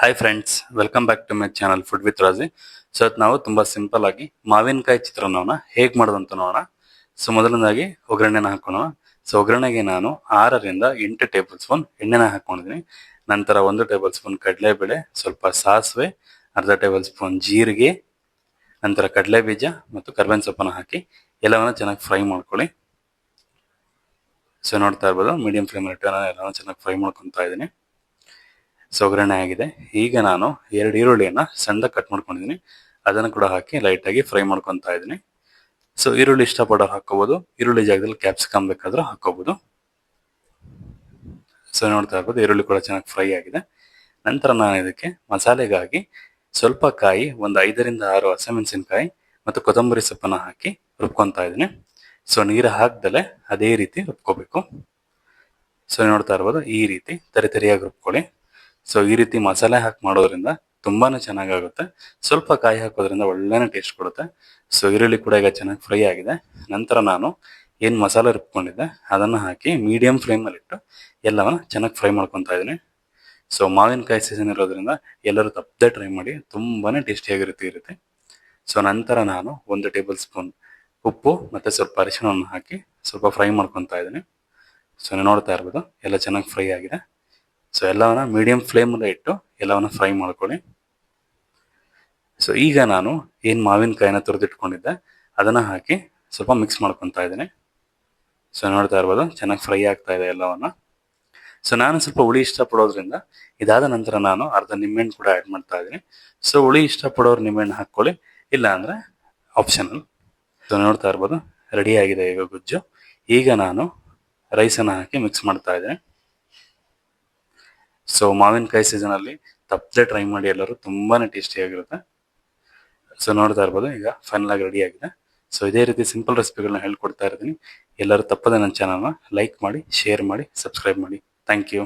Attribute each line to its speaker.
Speaker 1: Hi friends, welcome back to my channel food with Raji. So ಇವತ್ತು ನಾವು ತುಂಬಾ simple ಆಗಿ ಮಾವಿನಕಾಯಿ ಚಿತ್ರಾನ್ನವನ್ನ ಹೇಗೆ ಮಾಡೋದು ಅಂತ ನೋಡೋಣ. ಸೊ ಮೊದಲನೇದಾಗಿ ಒಗ್ಗರಣೆನ ಹಾಕೋಣ. ಸೊ ಒಗ್ಗರಣೆಗೆ ನಾನು 6 ರಿಂದ 8 ಟೇಬಲ್ ಸ್ಪೂನ್ ಎಣ್ಣೆನ ಹಾಕೊಂಡಿದ್ದೀನಿ. ನಂತರ 1 ಟೇಬಲ್ ಸ್ಪೂನ್ ಕಡಲೆಬೇಳೆ, ಸ್ವಲ್ಪ ಸಾಸಿವೆ, ಅರ್ಧ ಟೇಬಲ್ ಸ್ಪೂನ್ ಜೀರಿಗೆ, ನಂತರ ಕಡಲೆ ಬೀಜ ಮತ್ತು ಕರ್ಬೇವಿನ ಸೊಪ್ಪನ್ನ ಹಾಕಿ ಎಲ್ಲವನ್ನ ಚೆನ್ನಾಗಿ ಫ್ರೈ ಮಾಡ್ಕೊಳ್ಳಿ. ಸೊ ನೋಡ್ತಾ ಇರ್ಬೋದು, ಮೀಡಿಯಂ ಫ್ಲೇಮ್ ಇಟ್ಟು ಎಲ್ಲವನ್ನ ಚೆನ್ನಾಗಿ ಫ್ರೈ ಮಾಡ್ಕೊತಾ ಇದ್ದೀನಿ. ಸೊ ಒಗ್ಗರಣೆ ಆಗಿದೆ. ಈಗ ನಾನು 2 ಈರುಳ್ಳಿಯನ್ನ ಸಣ್ಣದಾಗಿ ಕಟ್ ಮಾಡ್ಕೊಂಡಿದ್ದೀನಿ. ಅದನ್ನು ಕೂಡ ಹಾಕಿ ಲೈಟಾಗಿ ಫ್ರೈ ಮಾಡ್ಕೊತಾ ಇದ್ದೀನಿ. ಸೊ ಈರುಳ್ಳಿ ಇಷ್ಟಪಡೋರು ಹಾಕೋಬಹುದು, ಈರುಳ್ಳಿ ಜಾಗದಲ್ಲಿ ಕ್ಯಾಪ್ಸಿಕಮ್ ಬೇಕಾದ್ರೂ ಹಾಕೋಬಹುದು. ಸೊ ನೋಡ್ತಾ ಇರ್ಬೋದು, ಈರುಳ್ಳಿ ಕೂಡ ಚೆನ್ನಾಗಿ ಫ್ರೈ ಆಗಿದೆ. ನಂತರ ನಾನು ಇದಕ್ಕೆ ಮಸಾಲೆಗಾಗಿ ಸ್ವಲ್ಪ ಕಾಯಿ, ಒಂದು 5 ರಿಂದ 6 ಹಸಿಮೆಣಸಿನಕಾಯಿ ಮತ್ತು ಕೊತ್ತಂಬರಿ ಸೊಪ್ಪನ್ನ ಹಾಕಿ ರುಬ್ಕೊತಾ ಇದ್ದೀನಿ. ಸೊ ನೀರು ಹಾಕ್ದಲೆ ಅದೇ ರೀತಿ ರುಬ್ಕೋಬೇಕು. ಸೊ ನೋಡ್ತಾ ಇರ್ಬೋದು, ಈ ರೀತಿ ತರಿಯಾಗಿ ರುಬ್ಕೊಳ್ಳಿ. ಸೊ ಈ ರೀತಿ ಮಸಾಲೆ ಹಾಕಿ ಮಾಡೋದ್ರಿಂದ ತುಂಬಾನೇ ಚೆನ್ನಾಗಾಗುತ್ತೆ. ಸ್ವಲ್ಪ ಕಾಯಿ ಹಾಕೋದ್ರಿಂದ ಒಳ್ಳೆನೇ ಟೇಸ್ಟ್ ಕೊಡುತ್ತೆ. ಸೊ ಈರುಳ್ಳಿ ಕೂಡ ಈಗ ಚೆನ್ನಾಗಿ ಫ್ರೈ ಆಗಿದೆ. ನಂತರ ನಾನು ಏನು ಮಸಾಲೆ ರುಬ್ಕೊಂಡಿದ್ದೆ ಅದನ್ನು ಹಾಕಿ ಮೀಡಿಯಂ ಫ್ಲೇಮಲ್ಲಿ ಇಟ್ಟು ಎಲ್ಲವನ್ನ ಚೆನ್ನಾಗಿ ಫ್ರೈ ಮಾಡ್ಕೊತಾ ಇದ್ದೀನಿ. ಸೊ ಮಾವಿನಕಾಯಿ ಸೀಸನ್ ಇರೋದ್ರಿಂದ ಎಲ್ಲರೂ ತಪ್ಪದೆ ಟ್ರೈ ಮಾಡಿ, ತುಂಬಾನೇ ಟೇಸ್ಟಿಯಾಗಿರುತ್ತೆ. ಸೊ ನಂತರ ನಾನು 1 ಟೇಬಲ್ ಸ್ಪೂನ್ ಉಪ್ಪು ಮತ್ತು ಸ್ವಲ್ಪ ಅರಿಶಿಣವನ್ನು ಹಾಕಿ ಸ್ವಲ್ಪ ಫ್ರೈ ಮಾಡ್ಕೊತಾ ಇದ್ದೀನಿ. ಸೊ ನೋಡ್ತಾ ಇರ್ಬೋದು, ಎಲ್ಲ ಚೆನ್ನಾಗಿ ಫ್ರೈ ಆಗಿದೆ. ಸೊ ಎಲ್ಲವನ್ನ ಮೀಡಿಯಂ ಫ್ಲೇಮಲ್ಲೇ ಇಟ್ಟು ಎಲ್ಲವನ್ನ ಫ್ರೈ ಮಾಡ್ಕೊಳ್ಳಿ. ಸೊ ಈಗ ನಾನು ಏನು ಮಾವಿನಕಾಯಿನ ತುರಿದಿಟ್ಕೊಂಡಿದ್ದೆ ಅದನ್ನು ಹಾಕಿ ಸ್ವಲ್ಪ ಮಿಕ್ಸ್ ಮಾಡ್ಕೊತಾ ಇದ್ದೀನಿ. ಸೊ ನೋಡ್ತಾ ಇರ್ಬೋದು, ಚೆನ್ನಾಗಿ ಫ್ರೈ ಆಗ್ತಾ ಇದೆ ಎಲ್ಲವನ್ನ. ಸೊ ನಾನು ಸ್ವಲ್ಪ ಹುಳಿ ಇಷ್ಟಪಡೋದ್ರಿಂದ ಇದಾದ ನಂತರ ನಾನು ಅರ್ಧ ನಿಂಬೆಹಣ್ಣು ಕೂಡ ಆ್ಯಡ್ ಮಾಡ್ತಾ ಇದ್ದೀನಿ. ಸೊ ಹುಳಿ ಇಷ್ಟಪಡೋರು ನಿಂಬೆಹಣ್ಣು ಹಾಕ್ಕೊಳ್ಳಿ, ಇಲ್ಲ ಅಂದರೆ ಆಪ್ಷನಲ್. ಸೊ ನೋಡ್ತಾ ಇರ್ಬೋದು, ರೆಡಿ ಆಗಿದೆ ಈಗ ಗೊಜ್ಜು. ಈಗ ನಾನು ರೈಸನ್ನು ಹಾಕಿ ಮಿಕ್ಸ್ ಮಾಡ್ತಾ ಇದ್ದೀನಿ. ಸೊ ಮಾವಿನಕಾಯಿ ಸೀಸನಲ್ಲಿ ತಪ್ಪದೆ ಟ್ರೈ ಮಾಡಿ, ಎಲ್ಲರೂ ತುಂಬಾನೇ ಟೇಸ್ಟಿಯಾಗಿರುತ್ತೆ. ಸೊ ನೋಡ್ತಾ ಇರ್ಬೋದು, ಈಗ ಫೈನಲ್ ಆಗಿ ರೆಡಿ ಆಗಿದೆ. ಸೊ ಇದೇ ರೀತಿ ಸಿಂಪಲ್ ರೆಸಿಪಿಗಳನ್ನ ಹೇಳ್ಕೊಡ್ತಾ ಇರ್ತೀನಿ. ಎಲ್ಲರೂ ತಪ್ಪದೆ ನನ್ನ ಚಾನಲ್ನ ಲೈಕ್ ಮಾಡಿ, ಶೇರ್ ಮಾಡಿ, ಸಬ್ಸ್ಕ್ರೈಬ್ ಮಾಡಿ. Thank you.